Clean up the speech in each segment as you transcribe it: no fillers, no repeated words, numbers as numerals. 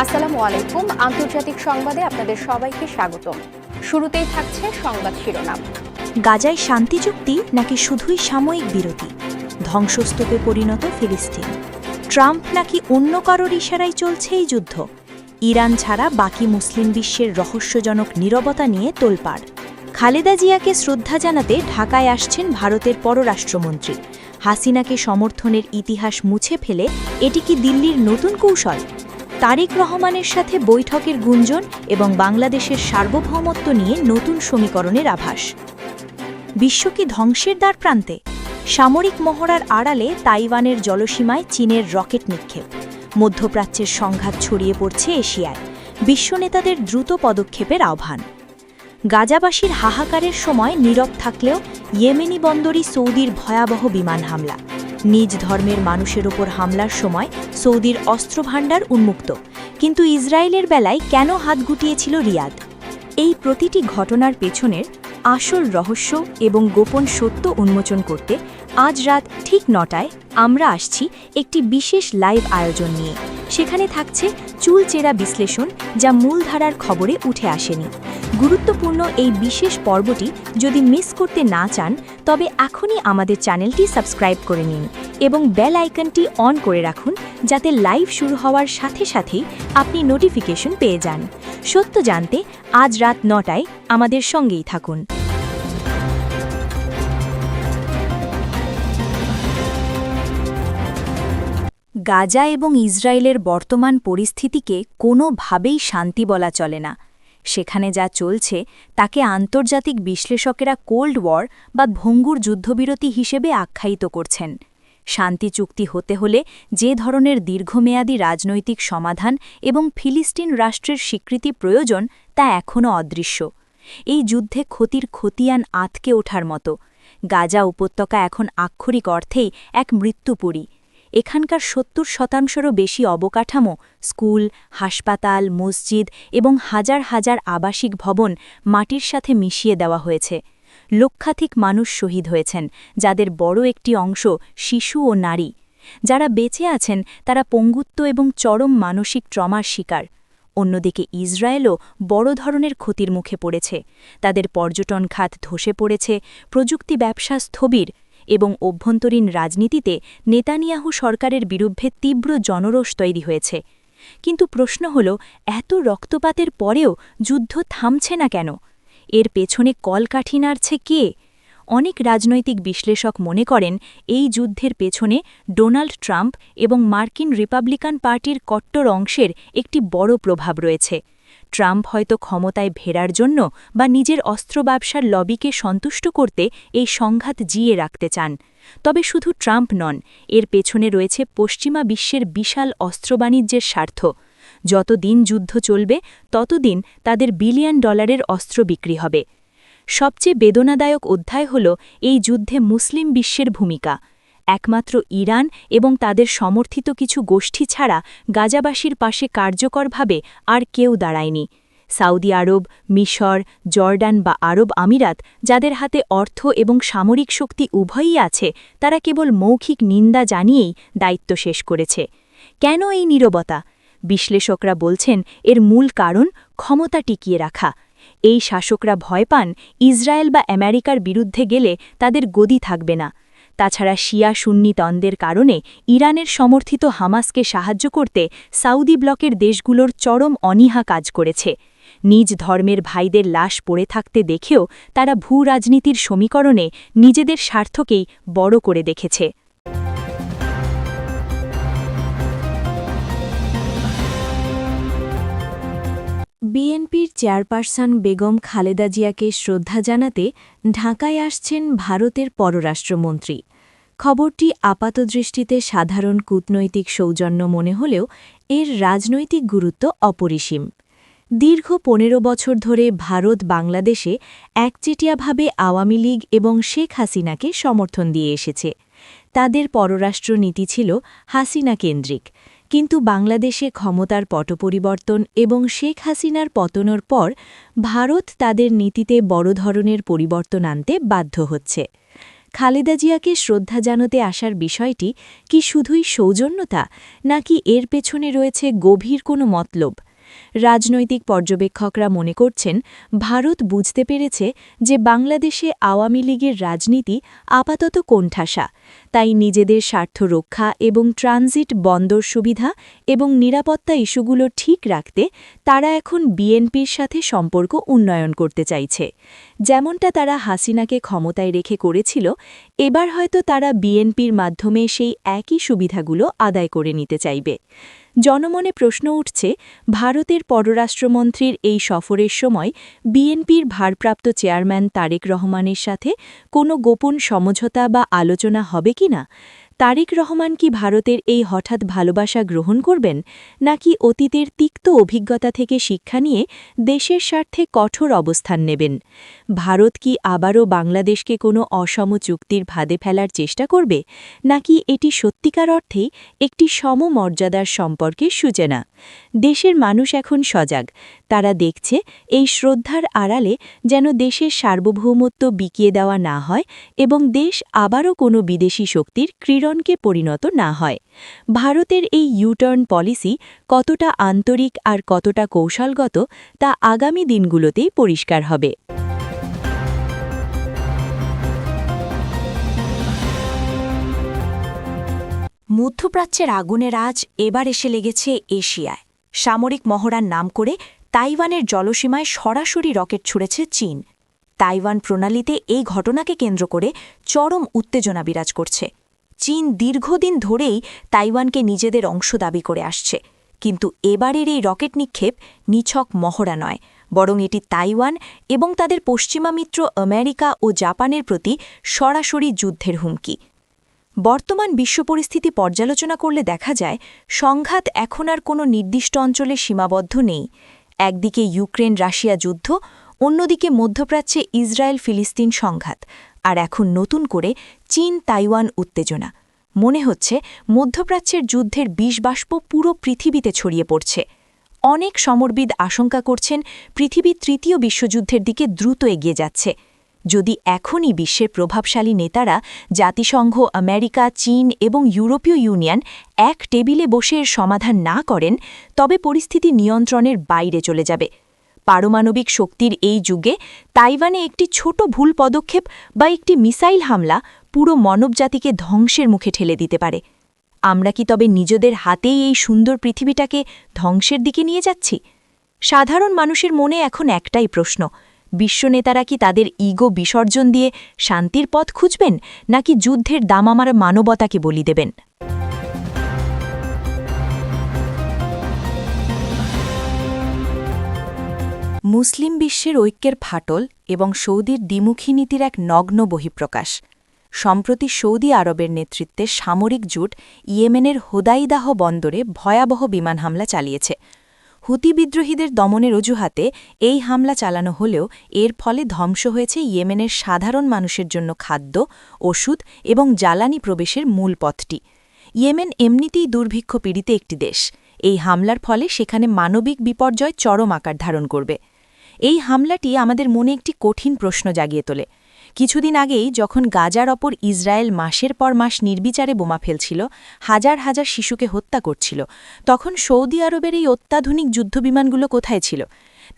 আসসালামু আলাইকুম। আন্তর্জাতিক সংবাদে আপনাদের সবাইকে স্বাগতম। শুরুতেই থাকছে সংবাদ শিরোনাম। গাজায় শান্তি চুক্তি নাকি শুধুই সাময়িক বিরতি? ধ্বংসস্তূপে পরিণত ফিলিস্তিন। ট্রাম্প নাকি অন্য কারোর ইশারায় চলছে এই যুদ্ধ? ইরান ছাড়া বাকি মুসলিম বিশ্বের রহস্যজনক নীরবতা নিয়ে তোলপাড়। খালেদা জিয়াকে শ্রদ্ধা জানাতে ঢাকায় আসছেন ভারতের পররাষ্ট্রমন্ত্রী। হাসিনাকে সমর্থনের ইতিহাস মুছে ফেলে এটি কি দিল্লির নতুন কৌশল? তারেক রহমানের সাথে বৈঠকের গুঞ্জন এবং বাংলাদেশের সার্বভৌমত্ব নিয়ে নতুন সমীকরণের আভাস। বিশ্ব কি ধ্বংসের দ্বার প্রান্তে? সামরিক মহড়ার আড়ালে তাইওয়ানের জলসীমায় চীনের রকেট নিক্ষেপ। মধ্যপ্রাচ্যের সংঘাত ছড়িয়ে পড়ছে এশিয়ায়। বিশ্ব নেতাদের দ্রুত পদক্ষেপের আহ্বান। গাজাবাসীর হাহাকারের সময় নীরব থাকলেও ইয়েমেনি বন্দরে সৌদির ভয়াবহ বিমান হামলা। নিজ ধর্মের মানুষের ওপর হামলার সময় সৌদির অস্ত্রভাণ্ডার উন্মুক্ত, কিন্তু ইসরায়েলের বেলায় কেন হাত গুটিয়েছিল রিয়াদ? এই প্রতিটি ঘটনার পেছনের আসল রহস্য এবং গোপন সত্য উন্মোচন করতে আজ রাত ঠিক ৯টায় আমরা আসছি একটি বিশেষ লাইভ আয়োজন নিয়ে। সেখানে থাকছে চুলচেরা বিশ্লেষণ, যা মূলধারার খবরে উঠে আসেনি। গুরুত্বপূর্ণ এই বিশেষ পর্বটি যদি মিস করতে না চান, তবে এখনই আমাদের চ্যানেলটি সাবস্ক্রাইব করে নিন এবং বেল আইকনটি অন করে রাখুন, যাতে লাইভ শুরু হওয়ার সাথে সাথেই আপনি নোটিফিকেশন পেয়ে যান। সত্য জানতে আজ রাত ৯টায় আমাদের সঙ্গেই থাকুন। গাজা এবং ইসরায়েলের বর্তমান পরিস্থিতিকে কোনোভাবেই শান্তি বলা চলে না। সেখানে যা চলছে তাকে আন্তর্জাতিক বিশ্লেষকেরা কোল্ড ওয়ার বা ভঙ্গুর যুদ্ধবিরতি হিসেবে আখ্যায়িত করছেন। শান্তি চুক্তি হতে হলে যে ধরনের দীর্ঘমেয়াদী রাজনৈতিক সমাধান এবং ফিলিস্তিন রাষ্ট্রের স্বীকৃতি প্রয়োজন, তা এখনও অদৃশ্য। এই যুদ্ধে ক্ষতির খতিয়ান আঁতকে ওঠার মতো। গাজা উপত্যকা এখন আক্ষরিক অর্থেই এক মৃত্যুপুরী। এখানকার ৭০% বেশি অবকাঠামো, স্কুল, হাসপাতাল, মসজিদ এবং হাজার হাজার আবাসিক ভবন মাটির সাথে মিশিয়ে দেওয়া হয়েছে। লক্ষাধিক মানুষ শহীদ হয়েছেন, যাদের বড় একটি অংশ শিশু ও নারী। যারা বেঁচে আছেন তারা পঙ্গুত্ব এবং চরম মানসিক ট্রমার শিকার। অন্যদিকে ইসরায়েলও বড় ধরনের ক্ষতির মুখে পড়েছে। তাদের পর্যটন খাত ধসে পড়েছে, প্রযুক্তি ব্যবসা স্থবির এবং অভ্যন্তরীণ রাজনীতিতে নেতানিয়াহু সরকারের বিরুদ্ধে তীব্র জনরোষ তৈরি হয়েছে। কিন্তু প্রশ্ন হল, এত রক্তপাতের পরেও যুদ্ধ থামছে না কেন? এর পেছনে কলকাঠি নাড়ছে কে? অনেক রাজনৈতিক বিশ্লেষক মনে করেন এই যুদ্ধের পেছনে ডোনাল্ড ট্রাম্প এবং মার্কিন রিপাবলিকান পার্টির কট্টর অংশের একটি বড় প্রভাব রয়েছে। ট্রাম্প হয়তো ক্ষমতায় ফেরার জন্য বা নিজের অস্ত্র ব্যবসার লবিকে সন্তুষ্ট করতে এই সংঘাত জিয়ে রাখতে চান। তবে শুধু ট্রাম্প নন, এর পেছনে রয়েছে পশ্চিমা বিশ্বের বিশাল অস্ত্র বাণিজ্যের স্বার্থ। যতদিন যুদ্ধ চলবে ততদিন তাদের বিলিয়ন ডলারের অস্ত্র বিক্রি হবে। সবচেয়ে বেদনাদায়ক অধ্যায় হল এই যুদ্ধে মুসলিম বিশ্বের ভূমিকা। একমাত্র ইরান এবং তাদের সমর্থিত কিছু গোষ্ঠী ছাড়া গাজাবাসীর পাশে কার্যকরভাবে আর কেউ দাঁড়ায়নি। সৌদি আরব, মিশর, জর্ডান বা আরব আমিরাত, যাদের হাতে অর্থ এবং সামরিক শক্তি উভয়ই আছে, তারা কেবল মৌখিক নিন্দা জানিয়েই দায়িত্ব শেষ করেছে। কেন এই নীরবতা? বিশ্লেষকরা বলছেন এর মূল কারণ ক্ষমতা টিকিয়ে রাখা। এই শাসকরা ভয় পান ইসরায়েল বা আমেরিকার বিরুদ্ধে গেলে তাদের গদি থাকবে না। তাছাড়া শিয়া সুন্নি দ্বন্দ্বের কারণে ইরানের সমর্থিত হামাসকে সাহায্য করতে সাউদি ব্লকের দেশগুলোর চরম অনীহা কাজ করেছে। নিজ ধর্মের ভাইদের লাশ পড়ে থাকতে দেখেও তারা ভূরাজনীতির সমীকরণে নিজেদের স্বার্থকেই বড় করে দেখেছে। বিএনপির চেয়ারপারসন বেগম খালেদা জিয়াকে শ্রদ্ধা জানাতে ঢাকায় আসছেন ভারতের পররাষ্ট্রমন্ত্রী। খবরটি আপাতদৃষ্টিতে সাধারণ কূটনৈতিক সৌজন্য মনে হলেও এর রাজনৈতিক গুরুত্ব অপরিসীম। দীর্ঘ ১৫ বছর ধরে ভারত বাংলাদেশে একচেটিয়াভাবে আওয়ামী লীগ এবং শেখ হাসিনাকে সমর্থন দিয়ে এসেছে। তাদের পররাষ্ট্র নীতি ছিল হাসিনা কেন্দ্রিক, কিন্তু বাংলাদেশে ক্ষমতার পটপরিবর্তন এবং শেখ হাসিনার পতনের পর ভারত তাদের নীতিতে বড় ধরনের পরিবর্তন আনতে বাধ্য হচ্ছে। খালেদা জিয়াকে শ্রদ্ধা জানাতে আসার বিষয়টি কি শুধুই সৌজন্যতা, নাকি এর পেছনে রয়েছে গভীর কোনো মতলব? রাজনৈতিক পর্যবেক্ষকরা মনে করছেন, ভারত বুঝতে পেরেছে যে বাংলাদেশে আওয়ামী লীগের রাজনীতি আপাতত কোণঠাসা, তাই নিজেদের স্বার্থ রক্ষা এবং ট্রানজিট বন্দর সুবিধা এবং নিরাপত্তা ইস্যুগুলো ঠিক রাখতে তারা এখন বিএনপির সাথে সম্পর্ক উন্নয়ন করতে চাইছে। যেমনটা তারা হাসিনাকে ক্ষমতায় রেখে করেছিল, এবার হয়তো তারা বিএনপির মাধ্যমে সেই একই সুবিধাগুলো আদায় করে নিতে চাইবে। জনমনে প্রশ্ন উঠছে, ভারতের পররাষ্ট্রমন্ত্রীর এই সফরের সময় বিএনপির ভারপ্রাপ্ত চেয়ারম্যান তারেক রহমানের সাথে কোনো গোপন সমঝোতা বা আলোচনা হবে কিনা? তারেক রহমান কি ভারতের এই হঠাৎ ভালোবাসা গ্রহণ করবেন, নাকি অতীতের তিক্ত অভিজ্ঞতা থেকে শিক্ষা নিয়ে দেশের স্বার্থে কঠোর অবস্থান নেবেন? ভারত কি আবারও বাংলাদেশকে কোনো অসম চুক্তির ফাঁদে ফেলার চেষ্টা করবে, নাকি এটি সত্যিকার অর্থেই একটি সমমর্যাদার সম্পর্কের সূচনা? দেশের মানুষ এখন সজাগ। তারা দেখছে এই শ্রদ্ধার আড়ালে যেন দেশের সার্বভৌমত্ব বিকিয়ে দেওয়া না হয় এবং দেশ আবারও কোনো বিদেশি শক্তির ক্রীড়নকে পরিণত না হয়। ভারতের এই ইউটার্ন পলিসি কতটা আন্তরিক আর কতটা কৌশলগত, তা আগামী দিনগুলোতেই পরিষ্কার হবে। মধ্যপ্রাচ্যের আগুনের আজ এবার এসে লেগেছে এশিয়ায়। সামরিক মহড়ার নাম করে তাইওয়ানের জলসীমায় সরাসরি রকেট ছুড়েছে চীন। তাইওয়ান প্রণালীতে এই ঘটনাকে কেন্দ্র করে চরম উত্তেজনা বিরাজ করছে। চীন দীর্ঘদিন ধরেই তাইওয়ানকে নিজেদের অংশ দাবি করে আসছে, কিন্তু এবারের এই রকেট নিক্ষেপ নিছক মহড়া নয়, বরং এটি তাইওয়ান এবং তাদের পশ্চিমা মিত্র আমেরিকা ও জাপানের প্রতি সরাসরি যুদ্ধের হুমকি। বর্তমান বিশ্ব পরিস্থিতি পর্যালোচনা করলে দেখা যায়, সংঘাত এখন আর কোনো নির্দিষ্ট অঞ্চলে সীমাবদ্ধ নেই। একদিকে ইউক্রেন রাশিয়া যুদ্ধ, অন্যদিকে মধ্যপ্রাচ্যে ইসরায়েল ফিলিস্তিন সংঘাত, আর এখন নতুন করে চীন তাইওয়ান উত্তেজনা। মনে হচ্ছে মধ্যপ্রাচ্যের যুদ্ধের বিষবাষ্প পুরো পৃথিবীতে ছড়িয়ে পড়ছে। অনেক সমরবিদ আশঙ্কা করছেন পৃথিবী তৃতীয় বিশ্বযুদ্ধের দিকে দ্রুত এগিয়ে যাচ্ছে। যদি এখনই বিশ্বের প্রভাবশালী নেতারা জাতিসংঘ, আমেরিকা, চীন এবং ইউরোপীয় ইউনিয়ন এক টেবিলে বসে এর সমাধান না করেন, তবে পরিস্থিতি নিয়ন্ত্রণের বাইরে চলে যাবে। পারমাণবিক শক্তির এই যুগে তাইওয়ানে একটি ছোট ভুল পদক্ষেপ বা একটি মিসাইল হামলা পুরো মানবজাতিকে ধ্বংসের মুখে ঠেলে দিতে পারে। আমরা কি তবে নিজেদের হাতেই এই সুন্দর পৃথিবীটাকে ধ্বংসের দিকে নিয়ে যাচ্ছি? সাধারণ মানুষের মনে এখন একটাই প্রশ্ন, বিশ্বনেতারা কি তাদের ইগো বিসর্জন দিয়ে শান্তির পথ খুঁজবেন, নাকি যুদ্ধের দামামারা মানবতাকে বলি দেবেন? মুসলিম বিশ্বের ঐক্যের ফাটল এবং সৌদির দ্বিমুখী নীতির এক নগ্ন বহিঃপ্রকাশ। সম্প্রতি সৌদি আরবের নেতৃত্বে সামরিক জোট ইয়েমেনের হোদাইদাহ বন্দরে ভয়াবহ বিমান হামলা চালিয়েছে। হুতি বিদ্রোহীদের দমনের অজুহাতে এই হামলা চালানো হলেও এর ফলে ধ্বংস হয়েছে ইয়েমেনের সাধারণ মানুষের জন্য খাদ্য, ওষুধ এবং জ্বালানি প্রবেশের মূল পথটি। ইয়েমেন এমনিতেই দুর্ভিক্ষ পীড়িত একটি দেশ। এই হামলার ফলে সেখানে মানবিক বিপর্যয় চরম আকার ধারণ করবে। এই হামলাটি আমাদের মনে একটি কঠিন প্রশ্ন জাগিয়ে তোলে। কিছুদিন আগেই যখন গাজার ওপর ইসরায়েল মাসের পর মাস নির্বিচারে বোমা ফেলছিল, হাজার হাজার শিশুকে হত্যা করছিল, তখন সৌদি আরবের এই অত্যাধুনিক যুদ্ধবিমানগুলো কোথায় ছিল?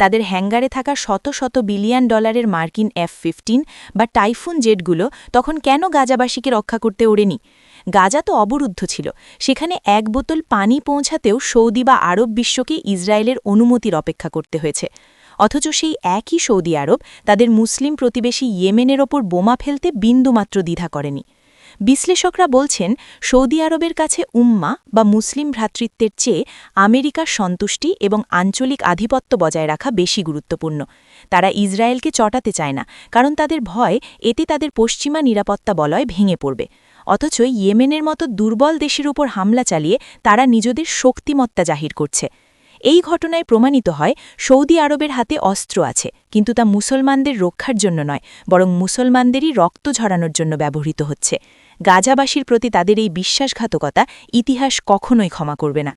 তাদের হ্যাঙ্গারে থাকা শত শত বিলিয়ন ডলারের মার্কিন F-15 বা টাইফুন জেটগুলো তখন কেন গাজাবাসীকে রক্ষা করতে ওড়েনি? গাজা তো অবরুদ্ধ ছিল, সেখানে এক বোতল পানি পৌঁছাতেও সৌদি বা আরব বিশ্বকে ইসরায়েলের অনুমতির অপেক্ষা করতে হয়েছে। অথচ সেই একই সৌদি আরব তাদের মুসলিম প্রতিবেশী ইয়েমেনের ওপর বোমা ফেলতে বিন্দুমাত্র দ্বিধা করেনি। বিশ্লেষকরা বলছেন, সৌদি আরবের কাছে উম্মা বা মুসলিম ভ্রাতৃত্বের চেয়ে আমেরিকার সন্তুষ্টি এবং আঞ্চলিক আধিপত্য বজায় রাখা বেশি গুরুত্বপূর্ণ। তারা ইসরায়েলকে চটাতে চায় না, কারণ তাদের ভয় এতে তাদের পশ্চিমা নিরাপত্তা বলয় ভেঙে পড়বে। অথচ ইয়েমেনের মতো দুর্বল দেশের উপর হামলা চালিয়ে তারা নিজেদের শক্তিমত্তা জাহির করছে। এই ঘটনায় প্রমাণিত হয় সৌদি আরবের হাতে অস্ত্র আছে, কিন্তু তা মুসলমানদের রক্ষার জন্য নয়, বরং মুসলমানদেরই রক্ত ঝরানোর জন্য ব্যবহৃত হচ্ছে। গাজাবাসীর প্রতি তাদের এই বিশ্বাসঘাতকতা ইতিহাস কখনোই ক্ষমা করবে না।